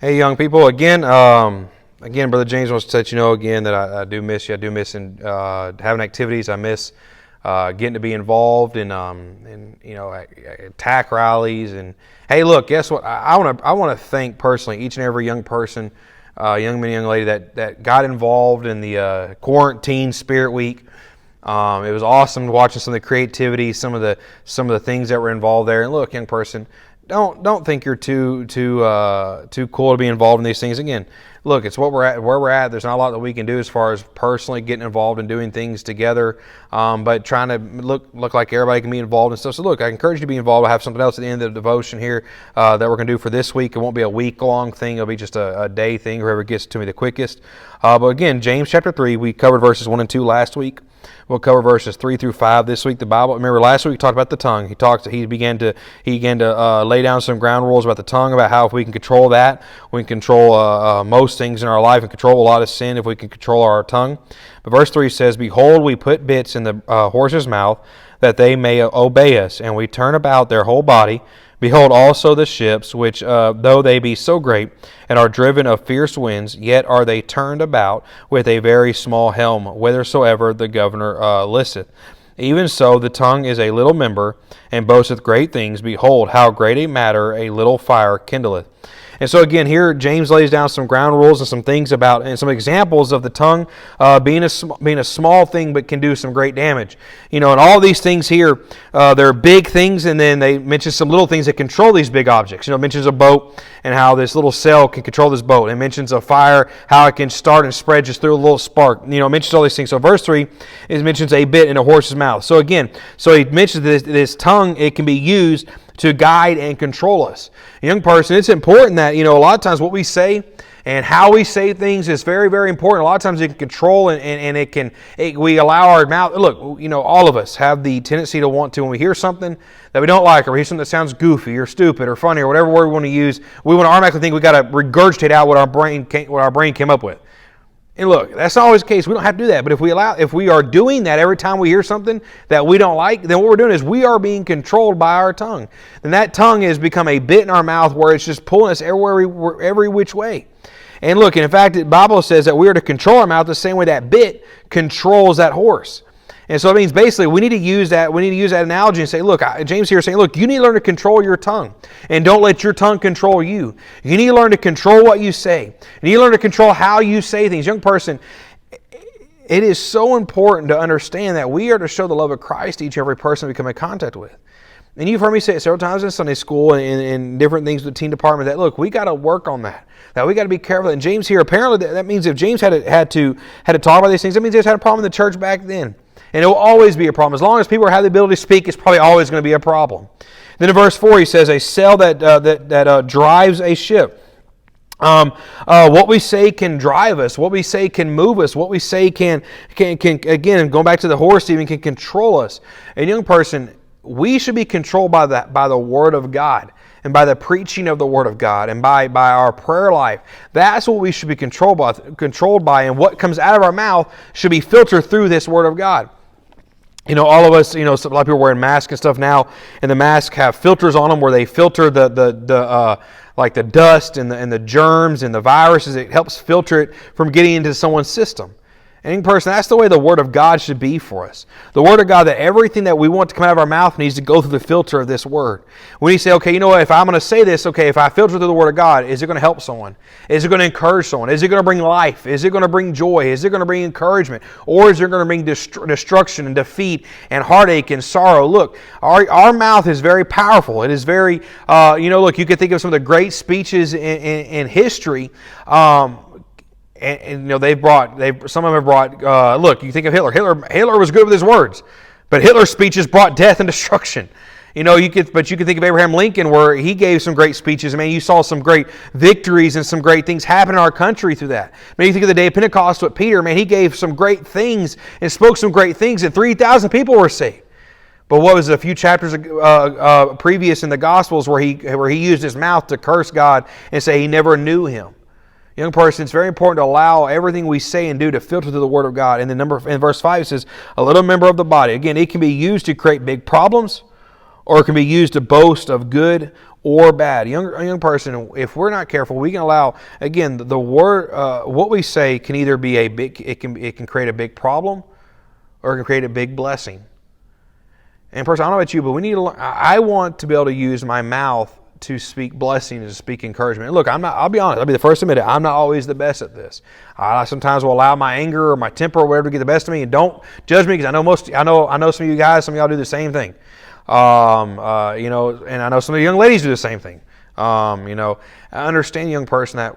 Hey, young people. Again, Brother James wants to let you know again that I do miss you. I do miss having activities. I miss getting to be involved in attack rallies. And hey, look, guess what? I want to thank personally each and every young person, young man, young lady that got involved in the quarantine spirit week. It was awesome watching some of the creativity, some of the things that were involved there. And look, young person, don't think you're too cool to be involved in these things. Again, look, it's where we're at. There's not a lot that we can do as far as personally getting involved and doing things together, but trying to look like everybody can be involved and stuff. So look, I encourage you to be involved. I have something else at the end of the devotion here that we're going to do for this week. It won't be a week-long thing. It'll be just a day thing, whoever gets to me the quickest. But again, James chapter 3, we covered verses 1 and 2 last week. We'll cover verses 3 through 5 this week. The Bible. Remember, last week we talked about the tongue. He began to lay down some ground rules about the tongue, about how if we can control that, we can control most things in our life and control a lot of sin if we can control our tongue. But verse 3 says, "Behold, we put bits in the horse's mouth, that they may obey us, and we turn about their whole body. Behold also the ships, which though they be so great, and are driven of fierce winds, yet are they turned about with a very small helm, whithersoever the governor listeth. Even so the tongue is a little member, and boasteth great things. Behold, how great a matter a little fire kindleth." And so again, here James lays down some ground rules and some things about, and some examples of the tongue being a small thing, but can do some great damage. And all these things here, they're big things, and then they mention some little things that control these big objects. It mentions a boat and how this little cell can control this boat. It mentions a fire, how it can start and spread just through a little spark. It mentions all these things. So verse 3, it mentions a bit in a horse's mouth. So again, he mentions this tongue, it can be used to guide and control us. A young person, it's important that, a lot of times what we say and how we say things is very, very important. A lot of times it can control and we allow our mouth. Look, all of us have the tendency to want to, when we hear something that we don't like, or we hear something that sounds goofy or stupid or funny or whatever word we want to use, we want to automatically think we got to regurgitate out what our brain came up with. And look, that's not always the case. We don't have to do that. But if we are doing that every time we hear something that we don't like, then what we're doing is we are being controlled by our tongue. And that tongue has become a bit in our mouth where it's just pulling us every which way. And look, and in fact, the Bible says that we are to control our mouth the same way that bit controls that horse. And so it means basically we need to use that analogy and say, look, James here is saying, look, you need to learn to control your tongue. And don't let your tongue control you. You need to learn to control what you say. You need to learn to control how you say things. Young person, it is so important to understand that we are to show the love of Christ to each and every person we come in contact with. And you've heard me say it several times in Sunday school and in different things with the teen department that, look, we got to work on that. That we got to be careful. And James here, apparently that means if James had to talk about these things, that means he had a problem in the church back then. And it will always be a problem. As long as people have the ability to speak, it's probably always going to be a problem. Then in verse 4, he says, a sail that drives a ship. What we say can drive us. What we say can move us. What we say can again, going back to the horse even, can control us. A young person, we should be controlled by the Word of God and by the preaching of the Word of God and by our prayer life. That's what we should be controlled by, and what comes out of our mouth should be filtered through this Word of God. All of us, a lot of people wearing masks and stuff now, and the masks have filters on them where they filter like the dust and the germs and the viruses. It helps filter it from getting into someone's system. And person, that's the way the Word of God should be for us. The Word of God, that everything that we want to come out of our mouth needs to go through the filter of this Word. When you say, okay, you know what, if I'm going to say this, okay, if I filter through the Word of God, is it going to help someone? Is it going to encourage someone? Is it going to bring life? Is it going to bring joy? Is it going to bring encouragement? Or is it going to bring destruction and defeat and heartache and sorrow? Look, our mouth is very powerful. It is very, look, you can think of some of the great speeches in history. And some of them have brought, look, you think of Hitler. Hitler was good with his words, but Hitler's speeches brought death and destruction. You could think of Abraham Lincoln, where he gave some great speeches. You saw some great victories and some great things happen in our country through that. You think of the day of Pentecost with Peter, he gave some great things and spoke some great things, and 3,000 people were saved. But what was a few chapters previous in the Gospels where he used his mouth to curse God and say he never knew him? Young person, it's very important to allow everything we say and do to filter through the Word of God. And then in verse 5 it says, a little member of the body. Again, it can be used to create big problems, or it can be used to boast of good or bad. A young person, if we're not careful, we can allow, again, the word, what we say can either be it can create a big problem, or it can create a big blessing. And person, I don't know about you, but we need to learn. I want to be able to use my mouth to speak blessing and to speak encouragement. And look, I'll be honest. I'll be the first to admit it. I'm not always the best at this. I sometimes will allow my anger or my temper or whatever to get the best of me. And don't judge me, because I know some of you guys, some of y'all do the same thing. And I know some of the young ladies do the same thing. I understand, young person,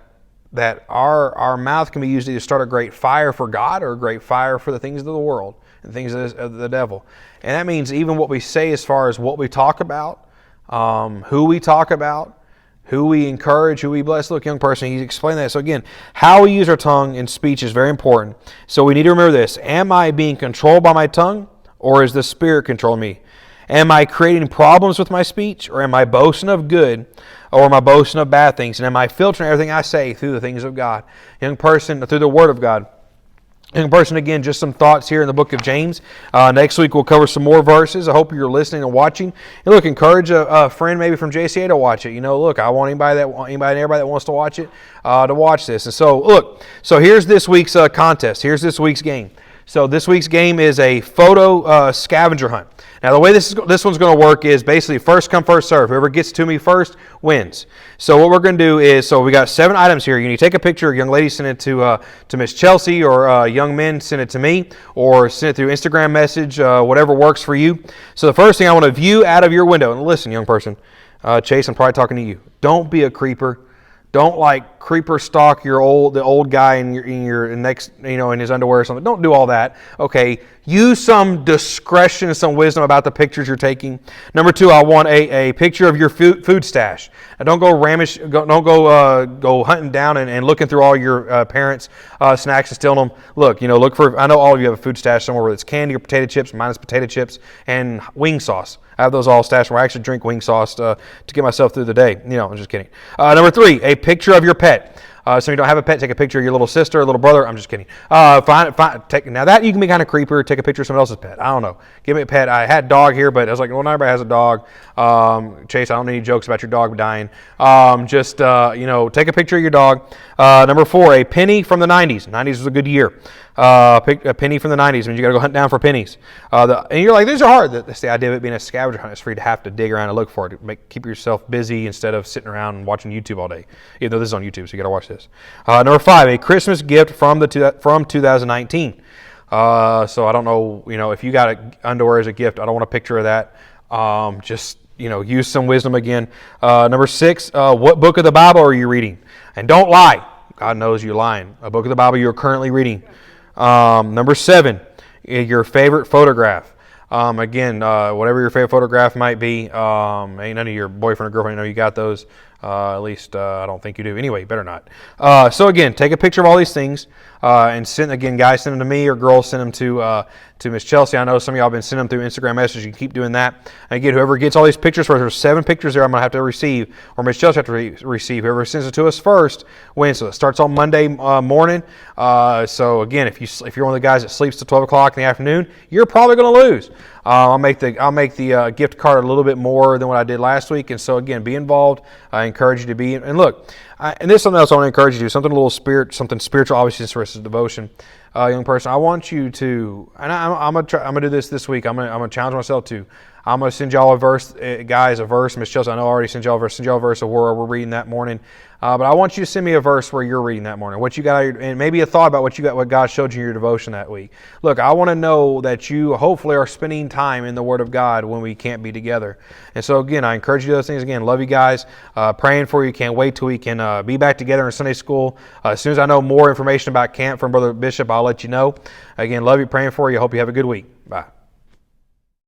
that our mouth can be used to either start a great fire for God or a great fire for the things of the world and things of the devil. And that means even what we say as far as what we talk about, who we talk about, who we encourage, who we bless. Look, young person, he explained that. So again, how we use our tongue in speech is very important. So we need to remember this. Am I being controlled by my tongue, or is the Spirit controlling me? Am I creating problems with my speech, or am I boasting of good, or am I boasting of bad things? And am I filtering everything I say through the things of God? Young person, through the Word of God. Young person, again, just some thoughts here in the book of James. Next week we'll cover some more verses. I hope you're listening and watching. And look, encourage a friend maybe from JCA to watch it. Look, I want anybody and everybody that wants to watch it to watch this. And so, look, here's this week's contest. Here's this week's game. So this week's game is a photo scavenger hunt. Now, the way this one's going to work is basically first come, first serve. Whoever gets to me first wins. So what we're going to do is, we got 7 items here. You need to take a picture. Young ladies send it to Miss Chelsea, or young men send it to me, or send it through Instagram message, whatever works for you. So the first thing, I want to view out of your window. And listen, young person, Chase, I'm probably talking to you. Don't be a creeper. Don't creeper stalk the old guy in your next, in his underwear or something. Don't do all that. Okay. Use some discretion and some wisdom about the pictures you're taking. Number 2, I want a picture of your food stash. Now, don't go hunting down and looking through all your parents' snacks and stealing them. Look, look for. I know all of you have a food stash somewhere, whether it's candy or potato chips. Mine is potato chips and wing sauce. I have those all stashed where I actually drink wing sauce to get myself through the day. I'm just kidding. Number 3, a picture of your pet. So if you don't have a pet, take a picture of your little sister or little brother. I'm just kidding. Now that you can be kind of creeper. Take a picture of someone else's pet. I don't know. Give me a pet. I had a dog here, but I was like, well, not everybody has a dog. Chase, I don't need any jokes about your dog dying. Take a picture of your dog. Number 4, a penny from the 90s. 90s was a good year. A penny from the 90s. Means you got to go hunt down for pennies. And you're like, these are hard. That's the idea of it being a scavenger hunt. It's for you to have to dig around and look for it. Keep yourself busy instead of sitting around and watching YouTube all day. Even though this is on YouTube, so you got to watch this. Number 5, a Christmas gift from 2019. So I don't know, if you got underwear as a gift, I don't want a picture of that. Use some wisdom again. Number 6, what book of the Bible are you reading? And don't lie. God knows you're lying. A book of the Bible you're currently reading. Number 7, your favorite photograph. Whatever your favorite photograph might be, ain't none of your boyfriend or girlfriend know you got those. At least I don't think you do. Anyway, better not. So again, take a picture of all these things and send. Again, guys, send them to me, or girls send them to Miss Chelsea. I know some of y'all have been sending them through Instagram message. You can keep doing that. And again, whoever gets all these pictures first, there's 7 pictures there I'm going to have to receive, or Miss Chelsea have to receive. Whoever sends it to us first wins. So it starts on Monday morning. So again, if you're one of the guys that sleeps till 12 o'clock in the afternoon, you're probably going to lose. I'll make the gift card a little bit more than what I did last week. And so again, be involved. I encourage you to be. And look, and this is something else I want to encourage you to do. Something spiritual, obviously, versus devotion. Young person, I want you to, and I'm gonna do this week. I'm gonna challenge myself to. I'm gonna send y'all a verse, guys. A verse, Miss Chelsea. I know I already sent y'all a verse. Send y'all a verse of where we're reading that morning. But I want you to send me a verse where you're reading that morning. What you got, and maybe a thought about what God showed you in your devotion that week. Look, I want to know that you hopefully are spending time in the Word of God when we can't be together. And so again, I encourage you to do those things. Again, love you guys. Praying for you. Can't wait till we can be back together in Sunday school. As soon as I know more information about camp from Brother Bishop, I'll let you know. Again, love you. Praying for you. Hope you have a good week. Bye.